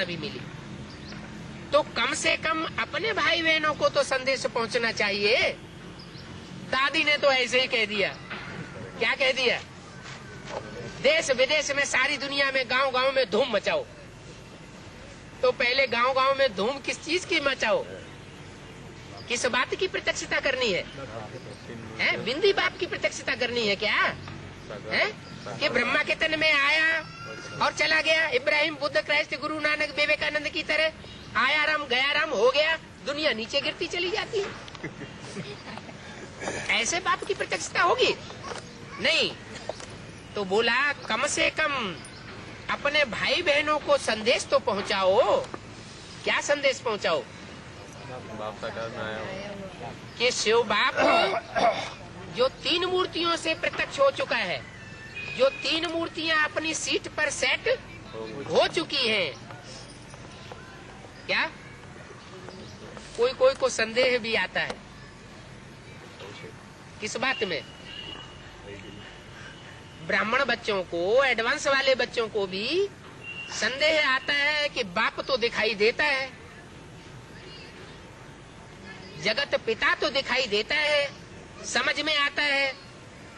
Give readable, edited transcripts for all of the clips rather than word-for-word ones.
भी मिली। तो कम से कम अपने भाई बहनों को तो संदेश पहुंचना चाहिए। दादी ने तो ऐसे ही कह दिया। क्या कह दिया? देश विदेश में, सारी दुनिया में, गांव गांव में धूम मचाओ। तो पहले गांव गांव में धूम किस चीज की मचाओ? किस बात की प्रत्यक्षता करनी है? बिंदी बाप की प्रत्यक्षता करनी है क्या? कि ब्रह्मा के तन में आया और चला गया। इब्राहिम, बुद्ध, क्राइस्ट, गुरु नानक, विवेकानंद की तरह आया राम गया राम हो गया, दुनिया नीचे गिरती चली जाती है। ऐसे बाप की प्रत्यक्षता होगी? नहीं। तो बोला कम से कम अपने भाई बहनों को संदेश तो पहुंचाओ। क्या संदेश पहुंचाओ? कि शिव बाप जो 3 मूर्तियों से प्रत्यक्ष हो चुका है, जो 3 मूर्तियां अपनी सीट पर सेट हो चुकी हैं। क्या कोई कोई को संदेह भी आता है? किस बात में? ब्राह्मण बच्चों को, एडवांस वाले बच्चों को भी संदेह आता है कि बाप तो दिखाई देता है, जगत पिता तो दिखाई देता है, समझ में आता है,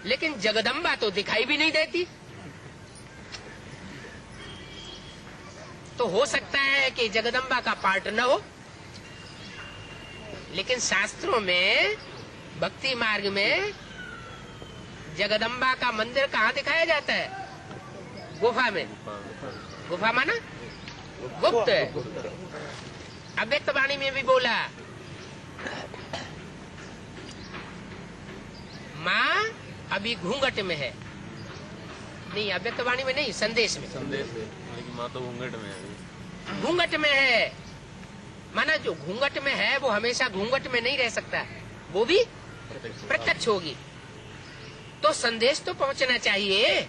लेकिन जगदम्बा तो दिखाई भी नहीं देती। तो हो सकता है कि जगदम्बा का पार्ट न हो, लेकिन शास्त्रों में, भक्ति मार्ग में जगदम्बा का मंदिर कहाँ दिखाया जाता है? गुफा में। गुफा माना गुप्त। अव्यक्त वाणी में भी बोला माँ अभी घूंघट में है। नहीं, अव्यक्त वाणी में नहीं, संदेश में। माँ तो घूंघट में है। घूंघट में है माना जो घूंघट में है वो हमेशा घूंघट में नहीं रह सकता, वो भी प्रत्यक्ष होगी। तो संदेश तो पहुंचना चाहिए।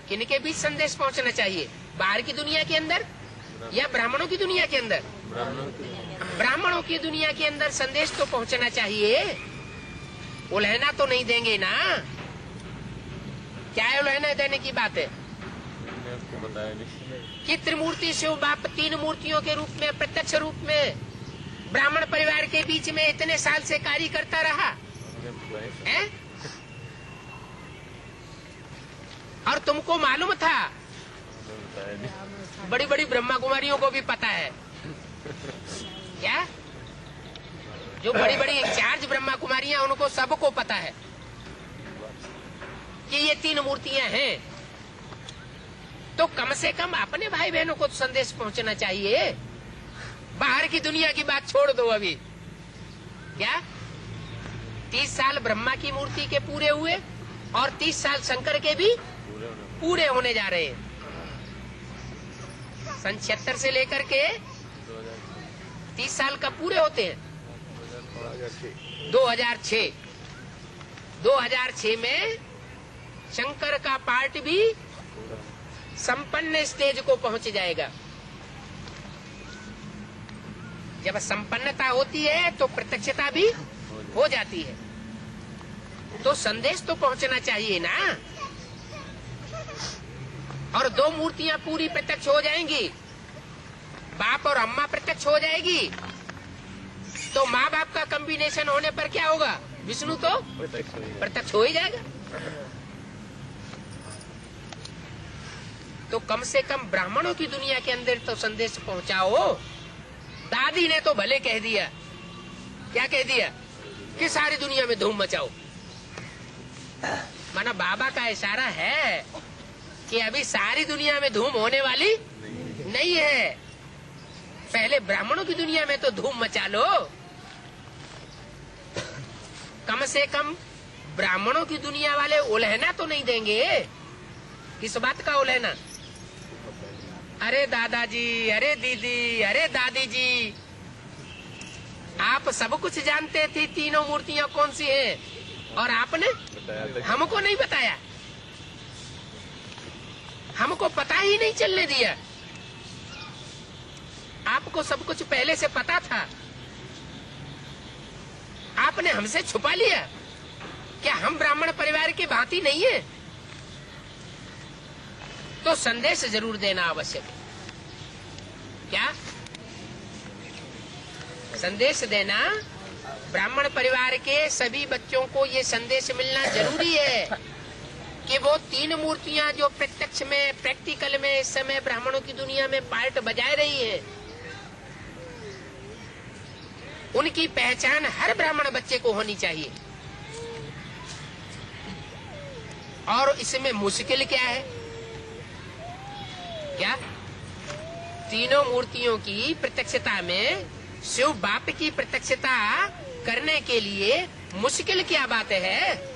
किनके बीच संदेश पहुंचना चाहिए? बाहर की दुनिया के अंदर या ब्राह्मणों की दुनिया के अंदर? ब्राह्मणों की दुनिया के अंदर संदेश तो पहुंचना चाहिए। उलहना तो नहीं देंगे ना? क्या है उलहना देने की बात है? कि त्रिमूर्ति शिव बाप 3 मूर्तियों के रूप में, प्रत्यक्ष रूप में ब्राह्मण परिवार के बीच में इतने साल से कार्य करता रहा है? और तुमको मालूम था? बड़ी बड़ी ब्रह्मा कुमारियों को भी पता है। क्या? जो बड़ी बड़ी इंचार्ज ब्रह्मा कुमारियां, उनको सबको पता है कि ये 3 मूर्तियां हैं। तो कम से कम अपने भाई बहनों को संदेश पहुंचना चाहिए। बाहर की दुनिया की बात छोड़ दो अभी। क्या 30 साल ब्रह्मा की मूर्ति के पूरे हुए और 30 साल शंकर के भी पूरे होने जा रहे हैं। सन 76 से लेकर के 30 साल का पूरे होते हैं। 2006 में शंकर का पार्ट भी संपन्न स्टेज को पहुंच जाएगा। जब संपन्नता होती है तो प्रत्यक्षता भी हो जाती है। तो संदेश तो पहुंचना चाहिए ना। और 2 मूर्तियां पूरी प्रत्यक्ष हो जाएंगी, बाप और अम्मा प्रत्यक्ष हो जाएगी, तो माँ बाप का कॉम्बिनेशन होने पर क्या होगा? विष्णु तो प्रत्यक्ष हो ही जाएगा। तो कम से कम ब्राह्मणों की दुनिया के अंदर तो संदेश पहुंचाओ। दादी ने तो भले कह दिया। क्या कह दिया? कि सारी दुनिया में धूम मचाओ। माना बाबा का इशारा है कि अभी सारी दुनिया में धूम होने वाली नहीं है। पहले ब्राह्मणों की दुनिया में तो धूम मचा लो। कम से कम ब्राह्मणों की दुनिया वाले उलहना तो नहीं देंगे। किस बात का उलहना? अरे दादाजी, अरे दीदी, अरे दादी जी, आप सब कुछ जानते थे 3 मूर्तियां कौन सी हैं और आपने हमको नहीं बताया, हमको पता ही नहीं चलने दिया। आपको सब कुछ पहले से पता था, आपने हमसे छुपा लिया। क्या हम ब्राह्मण परिवार की भांति नहीं है? तो संदेश जरूर देना आवश्यक है। क्या संदेश देना? ब्राह्मण परिवार के सभी बच्चों को ये संदेश मिलना जरूरी है कि वो 3 मूर्तियां जो प्रत्यक्ष में, प्रैक्टिकल में इस समय ब्राह्मणों की दुनिया में पार्ट बजाए रही है, उनकी पहचान हर ब्राह्मण बच्चे को होनी चाहिए। और इसमें मुश्किल क्या है? क्या तीनों मूर्तियों की प्रत्यक्षता में शिव बाप की प्रत्यक्षता करने के लिए मुश्किल क्या बात है?